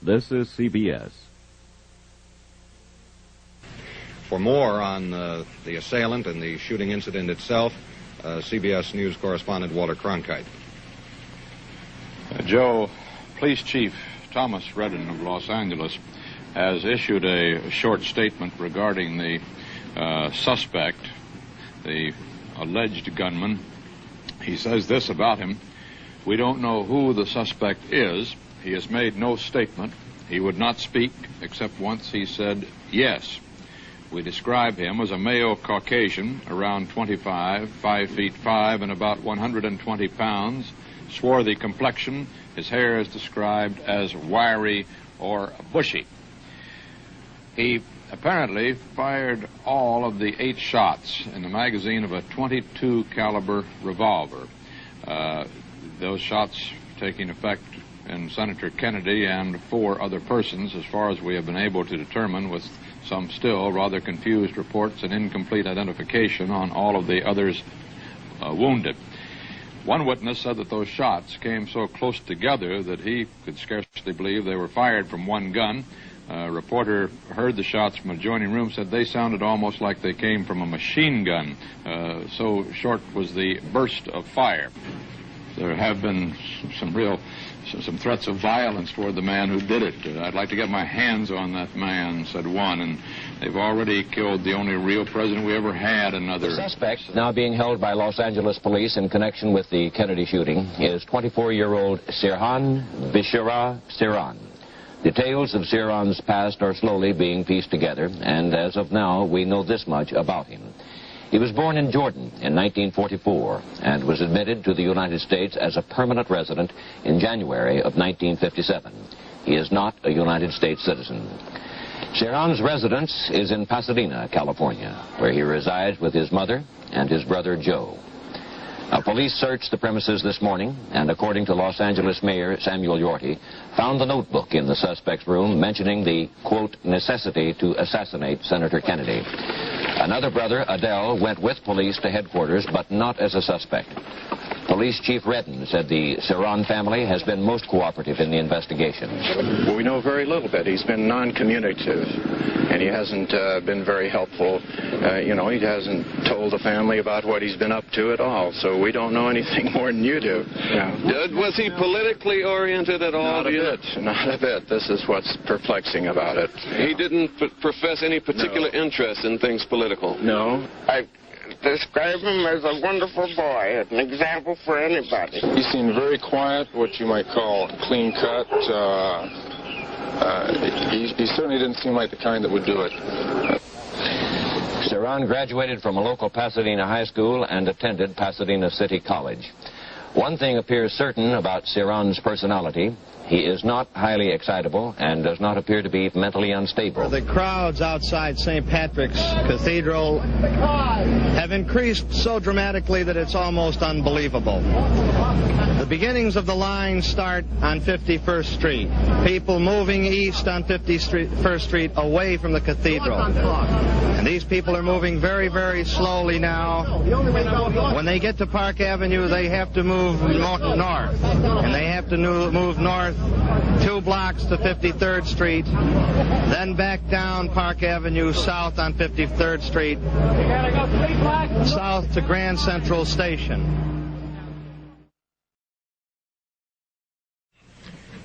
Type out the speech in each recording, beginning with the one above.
This is CBS. For more on the assailant and the shooting incident itself, CBS News correspondent Walter Cronkite. Joe, Police Chief Thomas Redden of Los Angeles has issued a short statement regarding the suspect, the alleged gunman. He says this about him: "We don't know who the suspect is. He has made no statement. He would not speak, except once he said yes. We describe him as a male Caucasian, around 25, 5 feet 5, and about 120 pounds, swarthy complexion. His hair is described as wiry or bushy." He apparently fired all of the 8 shots in the magazine of a .22 caliber revolver. Those shots taking effect in Senator Kennedy and 4 other persons, as far as we have been able to determine, with some still rather confused reports and incomplete identification on all of the others wounded. One witness said that those shots came so close together that he could scarcely believe they were fired from one gun. A reporter heard the shots from an adjoining room, said they sounded almost like they came from a machine gun. So short was the burst of fire. There have been some threats of violence toward the man who did it. "I'd like to get my hands on that man," said one, "and they've already killed the only real president we ever had." Another. The suspect, now being held by Los Angeles police in connection with the Kennedy shooting, is 24-year-old Sirhan Bishara Sirhan. Details of Sirhan's past are slowly being pieced together, and as of now, we know this much about him. He was born in Jordan in 1944 and was admitted to the United States as a permanent resident in January of 1957. He is not a United States citizen. Sirhan's residence is in Pasadena, California, where he resides with his mother and his brother Joe. Police searched the premises this morning and, according to Los Angeles Mayor Samuel Yorty, found the notebook in the suspect's room mentioning the, quote, necessity to assassinate Senator Kennedy. Another brother, Adele, went with police to headquarters, but not as a suspect. Police Chief Redden said the Sirhan family has been most cooperative in the investigation. Well, we know very little bit. He's been non-communicative, and he hasn't been very helpful. He hasn't told the family about what he's been up to at all, so we don't know anything more than you do. Was he politically oriented at all? Not a bit. This is what's perplexing about it. He didn't profess any particular interest in things political? No. I describe him as a wonderful boy, an example for anybody. He seemed very quiet, what you might call clean cut. He certainly didn't seem like the kind that would do it. Sirhan graduated from a local Pasadena high school and attended Pasadena City College. One thing appears certain about Sirhan's personality: he is not highly excitable and does not appear to be mentally unstable. The crowds outside St. Patrick's Cathedral have increased so dramatically that it's almost unbelievable. The beginnings of the line start on 51st Street. People moving east on 51st Street away from the cathedral. And these people are moving very, very slowly now. When they get to Park Avenue, they have to move north. And they have to move north 2 blocks to 53rd Street, then back down Park Avenue south on 53rd Street, south to Grand Central Station.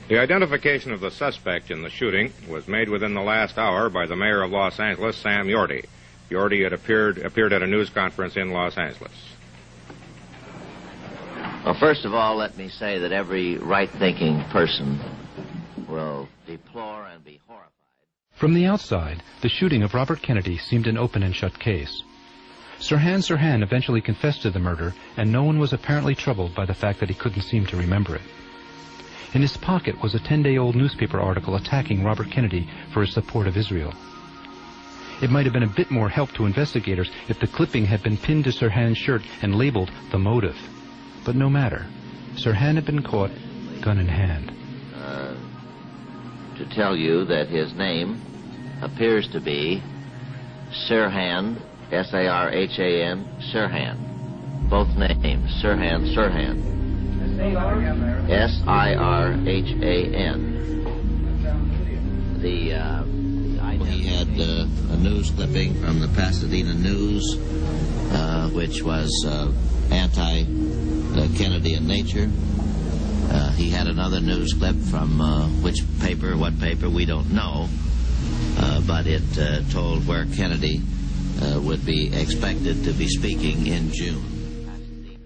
The identification of the suspect in the shooting was made within the last hour by the mayor of Los Angeles, Sam Yorty. Yorty had appeared at a news conference in Los Angeles. Well, first of all, let me say that every right-thinking person will deplore and be horrified. From the outside, the shooting of Robert Kennedy seemed an open and shut case. Sirhan eventually confessed to the murder, and no one was apparently troubled by the fact that he couldn't seem to remember it. In his pocket was a 10-day-old newspaper article attacking Robert Kennedy for his support of Israel. It might have been a bit more help to investigators if the clipping had been pinned to Sirhan's shirt and labeled "The Motive." But no matter. Sirhan had been caught, gun in hand. To tell you that his name appears to be Sirhan, S-A-R-H-A-N, Sirhan. Both names, Sirhan. S-I-R-H-A-N. news clipping from the Pasadena News, which was anti-Kennedy in nature. He had another news clip from what paper, we don't know, but it told where Kennedy would be expected to be speaking in June.